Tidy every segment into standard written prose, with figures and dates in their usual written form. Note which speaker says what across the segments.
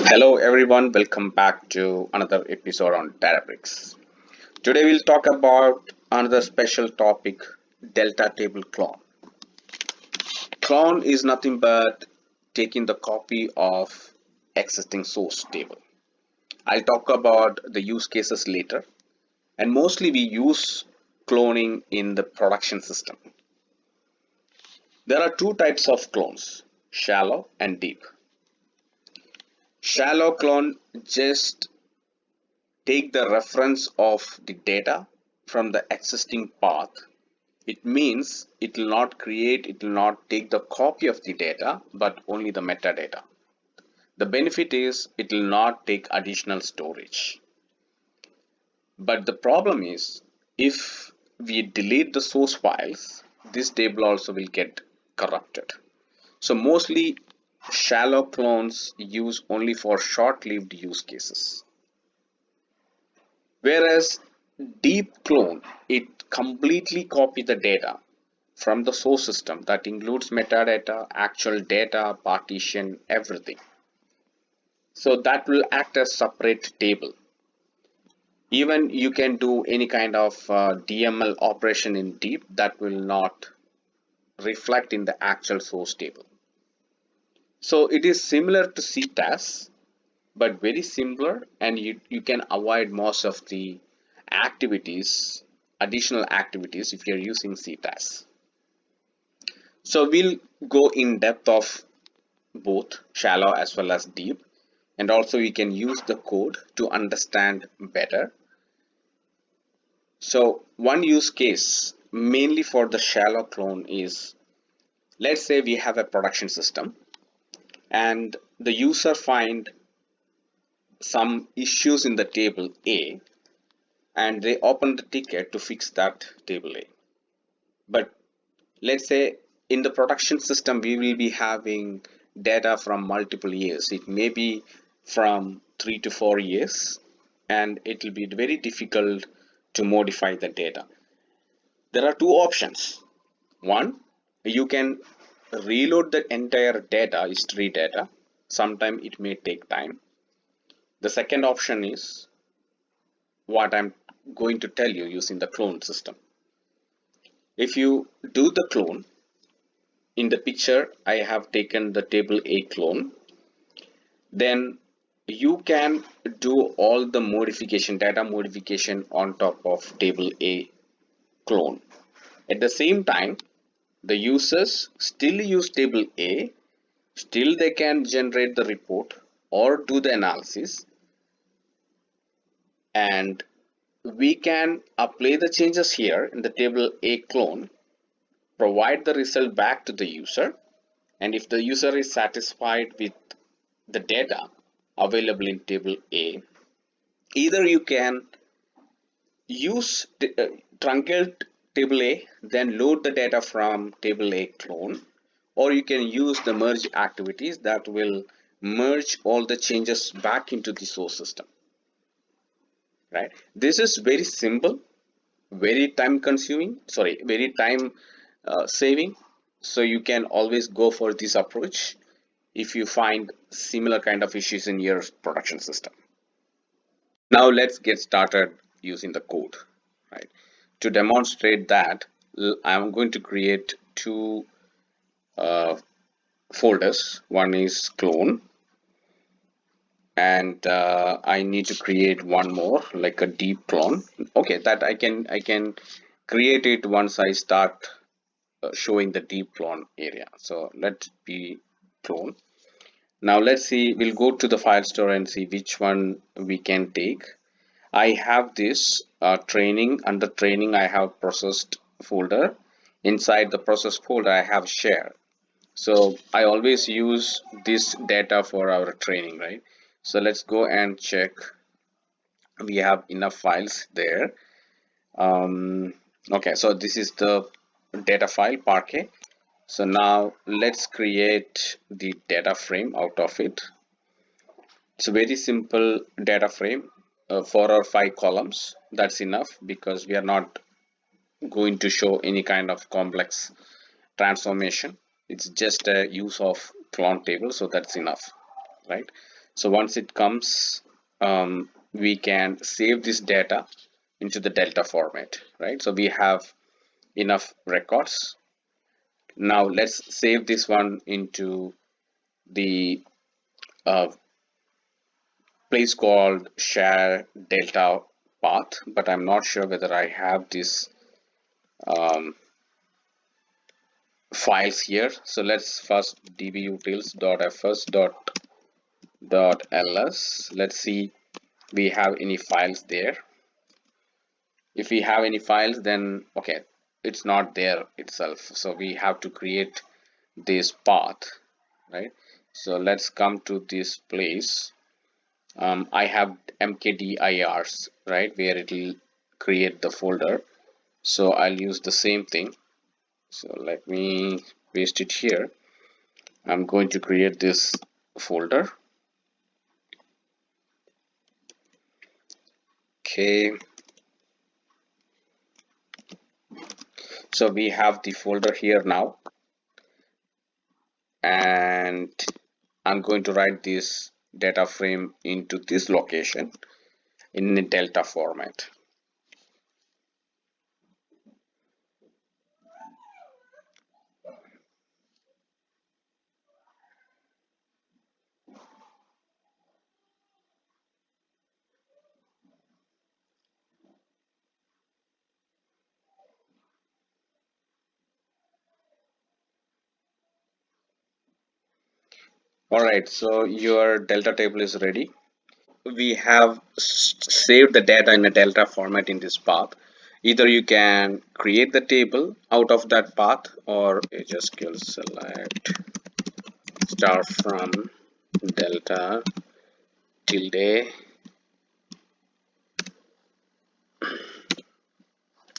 Speaker 1: Hello everyone, welcome back to another episode on Databricks. Today we'll talk about another special topic, delta table clone. Clone is nothing but taking the copy of existing source table. I'll talk about the use cases later, and mostly we use cloning in the production system. There are two types of clones, shallow and deep. Shallow clone just take the reference of the data from the existing path. It means it will not create, it will not take the copy of the data, but only the metadata. The benefit is it will not take additional storage. But the problem is if we delete the source files, this table also will get corrupted. So mostly shallow clones use only for short-lived use cases. Whereas deep clone, it completely copy the data from the source system that includes metadata, actual data, partition, everything. So that will act as separate table. Even you can do any kind of DML operation in deep that will not reflect in the actual source table. So it is similar to CTAS, but very simpler, and you can avoid most of the activities, additional activities if you're using CTAS. So we'll go in depth of both shallow as well as deep, and also we can use the code to understand better. So one use case mainly for the shallow clone is, let's say we have a production system and the user find some issues in the table A and they open the ticket to fix that table A. But let's say in the production system we will be having data from multiple years. It may be from 3 to 4 years, and it will be very difficult to modify the data. There are two options. One, you can reload the entire data, history data. Sometime it may take time. The second option is what I'm going to tell you using the clone system. If you do the clone, in the picture I have taken the table A clone, then you can do all the modification, data modification on top of table A clone. At the same time, the users still use table A, still they can generate the report or do the analysis, and we can apply the changes here in the table A clone, provide the result back to the user, and if the user is satisfied with the data available in table A, either you can use truncate table A, then load the data from table A clone, or you can use the merge activities that will merge all the changes back into the source system. Right? This is very simple, very time consuming, very time saving. So you can always go for this approach if you find similar kind of issues in your production system. Now let's get started using the code. Right? To demonstrate that, I'm going to create two folders. One is clone, and I need to create one more like a deep clone. Okay, that I can create it once I start showing the deep clone area. So let's be clone. Now let's see, we'll go to the file store and see which one we can take. I have this training. Under training I have processed folder. Inside the process folder I have share. So I always use this data for our training, right? So let's go and check. We have enough files there. Okay, so this is the data file Parquet. So now let's create the data frame out of it. It's a very simple data frame, 4 or 5 columns. That's enough because we are not going to show any kind of complex transformation. It's just a use of clone table, so that's enough, right? So once it comes, we can save this data into the delta format, right? So we have enough records. Now let's save this one into the place called share delta path, but I'm not sure whether I have this um, files here. So let's first dbutils.fs.ls. Let's see we have any files there. If we have any files, then okay, it's not there itself, so we have to create this path, right? So let's come to this place. I have mkdirs, right, where it will create the folder. So I'll use the same thing. So let me paste it here. I'm going to create this folder. Okay, so we have the folder here now, and I'm going to write this data frame into this location in a delta format. All right, so your delta table is ready. We have saved the data in a delta format in this path. Either you can create the table out of that path, or you just select start from delta tilde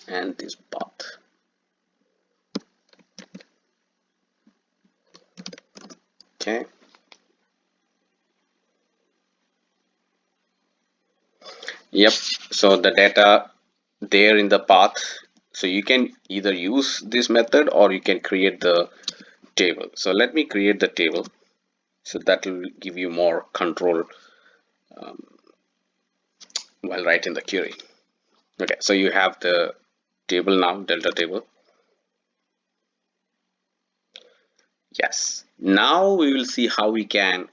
Speaker 1: and this path. Okay, yep, so the data there in the path, so you can either use this method or you can create the table. So let me create the table, so that will give you more control while writing the query. Okay, so you have the table now, delta table. Yes, now we will see how we can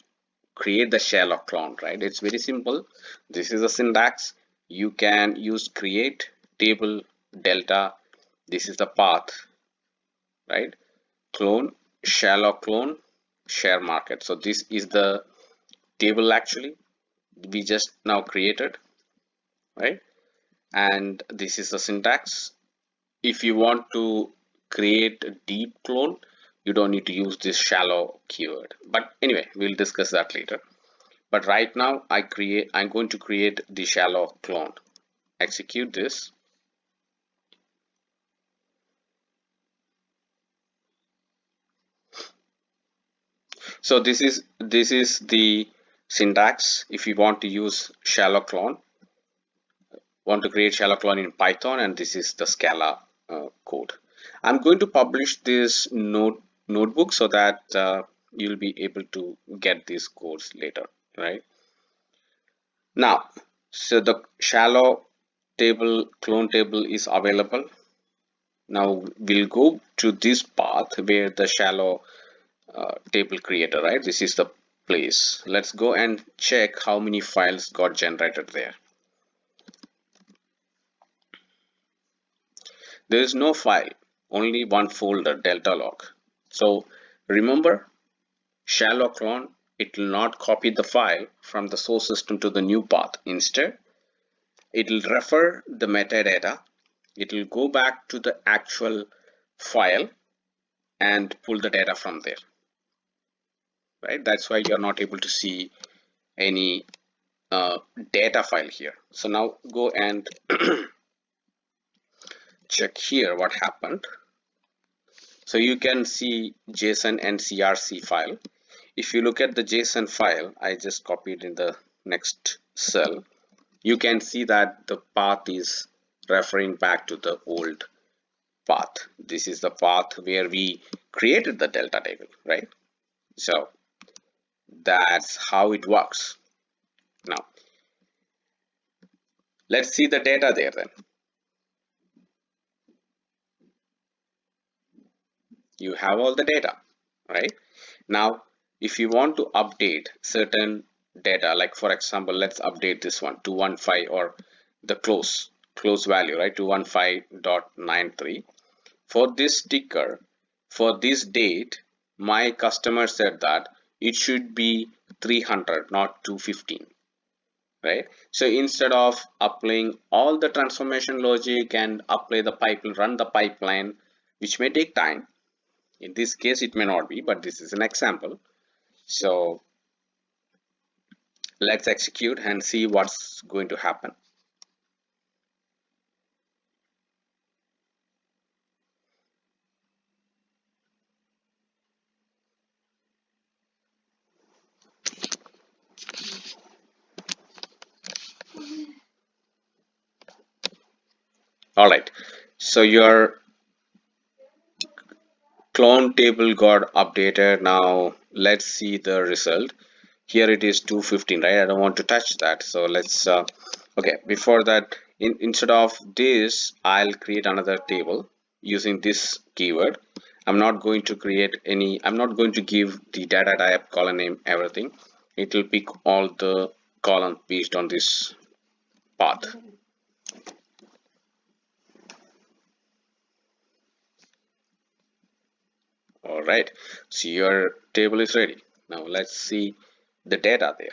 Speaker 1: create the Sherlock clone, right? It's very simple. This is the syntax. You can use create table delta. This is the path, right? Clone, Sherlock clone, share market. So this is the table actually we just now created, right? And this is the syntax. If you want to create a deep clone, you don't need to use this shallow keyword. But anyway, we'll discuss that later. But right now I'm going to create the shallow clone. Execute this. So this is the syntax if you want to use shallow clone, want to create shallow clone in Python, and this is the Scala code. I'm going to publish this notebook so that you'll be able to get these codes later, right? Now, so the shallow table clone table is available. Now we'll go to this path where the shallow table creator, right? This is the place. Let's go and check how many files got generated there. There is no file, only one folder, delta log. So remember, shallow clone, it will not copy the file from the source system to the new path. Instead, it will refer the metadata. It will go back to the actual file and pull the data from there, right? That's why you're not able to see any data file here. So now go and check here what happened. So you can see JSON and CRC file. If you look at the JSON file, I just copied in the next cell. You can see that the path is referring back to the old path. This is the path where we created the delta table, right? So That's how it works. Now let's see the data there then. You have all the data, right? Now if you want to update certain data, like for example, let's update this one 215, or the close value, right? 215.93. For this sticker, for this date, my customer said that it should be 300, not 215, right? So instead of applying all the transformation logic and apply the pipeline, run the pipeline, which may take time. In this case, it may not be, but this is an example. So let's execute and see what's going to happen. All right, so your clone table got updated. Now let's see the result. Here it is 215, right? I don't want to touch that, so let's okay, before that, instead of this, I'll create another table using this keyword. I'm not going to create any, I'm not going to give the data type, column name, everything. It will pick all the column based on this path. All right, so your table is ready. Now let's see the data there.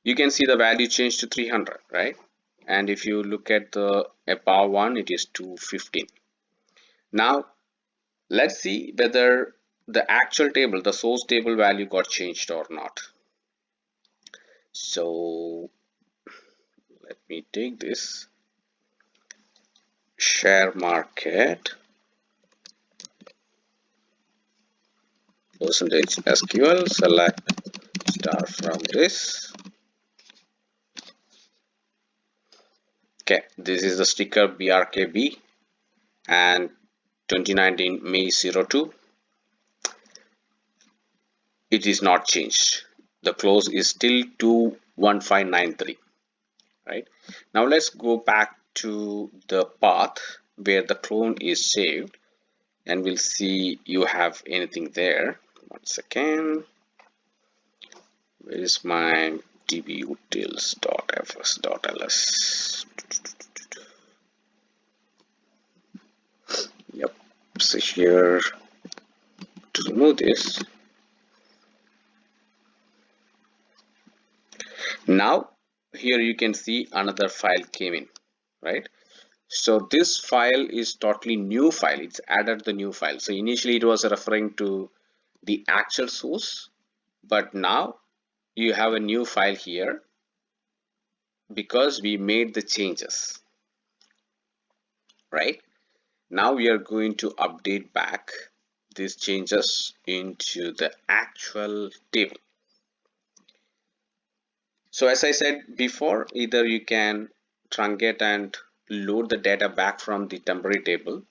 Speaker 1: You can see the value changed to 300, right? And if you look at the above one, it is 215. Now let's see whether the actual table, the source table value got changed or not. So let me take this share market percentage SQL, select star from this. Okay, this is the sticker BRKB and 2019 May 02. It is not changed. The close is still 21593, right? Now let's go back to the path where the clone is saved, and we'll see you have anything there. One second. Where is my dbutils.fs.ls? Yep, so here, to remove this, now here you can see another file came in, right? So this file is totally new file. It's added the new file. So initially it was referring to the actual source, but now you have a new file here because we made the changes, right? Now we are going to update back these changes into the actual table. So as I said before, either you can truncate and load the data back from the temporary table,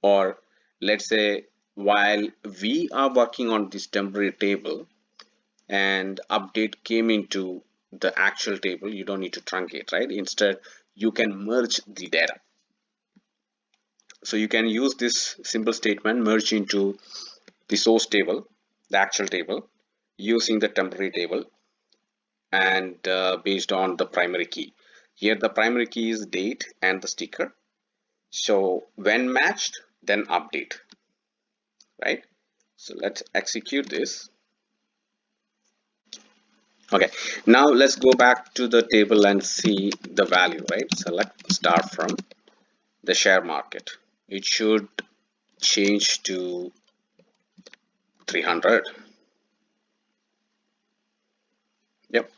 Speaker 1: or let's say while we are working on this temporary table and update came into the actual table, you don't need to truncate, right? Instead you can merge the data. So you can use this simple statement, merge into the source table, the actual table, using the temporary table, and based on the primary key. Here the primary key is date and the sticker. So when matched, then update, right? So let's execute this. Okay, now let's go back to the table and see the value, right? Select start from the share market. It should change to 300. Yep.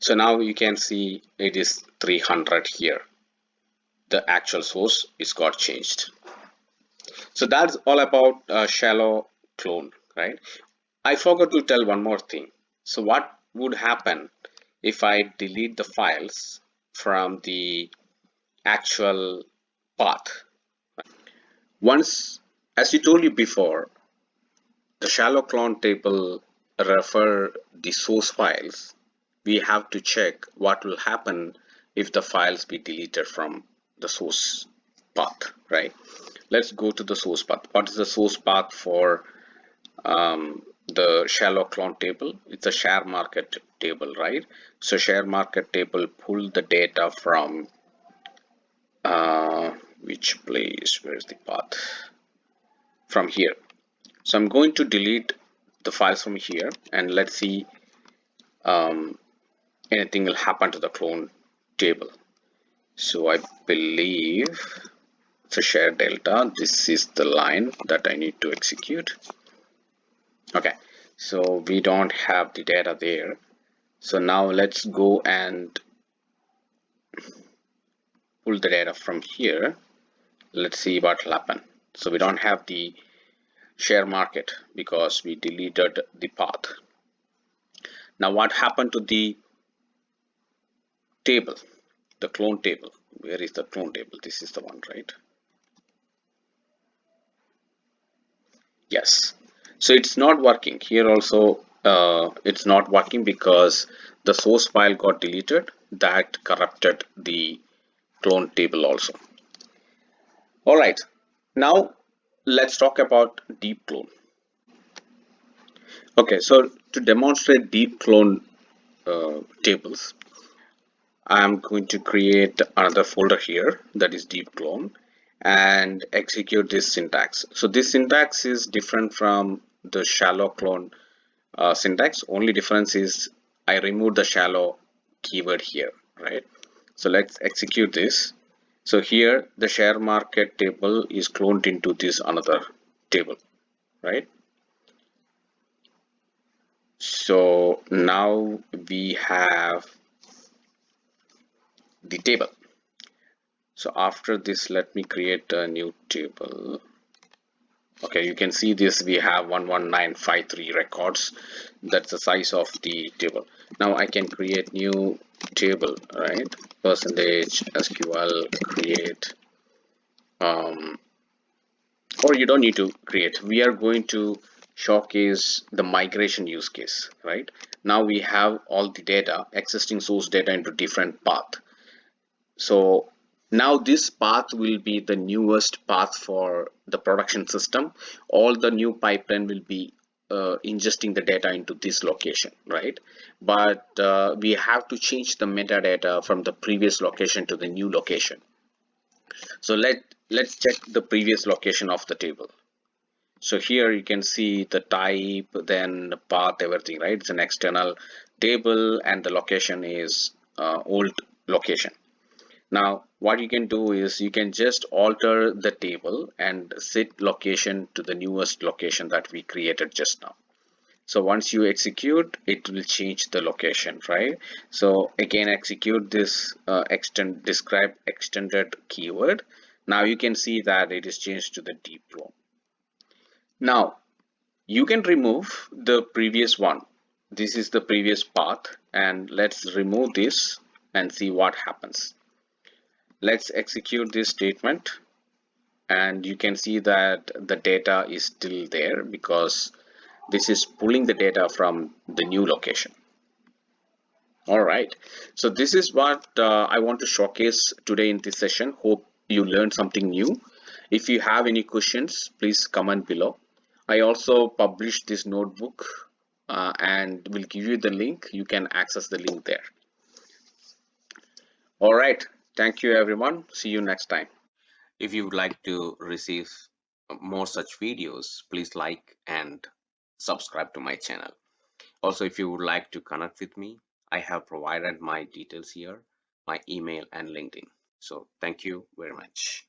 Speaker 1: So now you can see it is 300 here. The actual source is got changed. So that's all about shallow clone, right? I forgot to tell one more thing. So what would happen if I delete the files from the actual path? Once, as you told you before, the shallow clone table refer the source files, we have to check what will happen if the files be deleted from the source path, right? Let's go to the source path. What is the source path for the shallow clone table? It's a share market table, right? So share market table pull the data from which place? Where's the path? From here. So I'm going to delete the files from here, and let's see anything will happen to the clone table. So I believe it's a share delta. This is the line that I need to execute. Okay, so we don't have the data there. So now let's go and pull the data from here. Let's see what will happen. So we don't have the share market because we deleted the path. Now what happened to the table, the clone table? Where is the clone table? This is the one, right? Yes. So it's not working here also. It's not working because the source file got deleted. That corrupted the clone table also. All right, now let's talk about deep clone. Okay, so to demonstrate deep clone tables, I'm going to create another folder here that is deep clone and execute this syntax. So this syntax is different from the shallow clone syntax. Only difference is I removed the shallow keyword here, right? So let's execute this. So here the share market table is cloned into this another table, right? So now we have the table. So after this, let me create a new table. Okay, you can see this, we have 11953 records. That's the size of the table. Now I can create new table, right? Percentage SQL create, or you don't need to create. We are going to showcase the migration use case, right? Now we have all the data, existing source data into different path. So now this path will be the newest path for the production system. All the new pipeline will be ingesting the data into this location, right? But we have to change the metadata from the previous location to the new location. So let's check the previous location of the table. So here you can see the type, then the path, everything, right? It's an external table and the location is old location. Now what you can do is you can just alter the table and set location to the newest location that we created just now. So once you execute, it will change the location, right? So again, execute this describe extended keyword. Now you can see that it is changed to the deep clone. Now you can remove the previous one. This is the previous path, and let's remove this and see what happens. Let's execute this statement, and you can see that the data is still there because this is pulling the data from the new location. All right, so this is what I want to showcase today in this session. Hope you learned something new. If you have any questions, please comment below. I also published this notebook and will give you the link. You can access the link there. All right, thank you everyone. See you next time. If you would like to receive more such videos, please like and subscribe to my channel. Also, if you would like to connect with me, I have provided my details here, my email and LinkedIn. So thank you very much.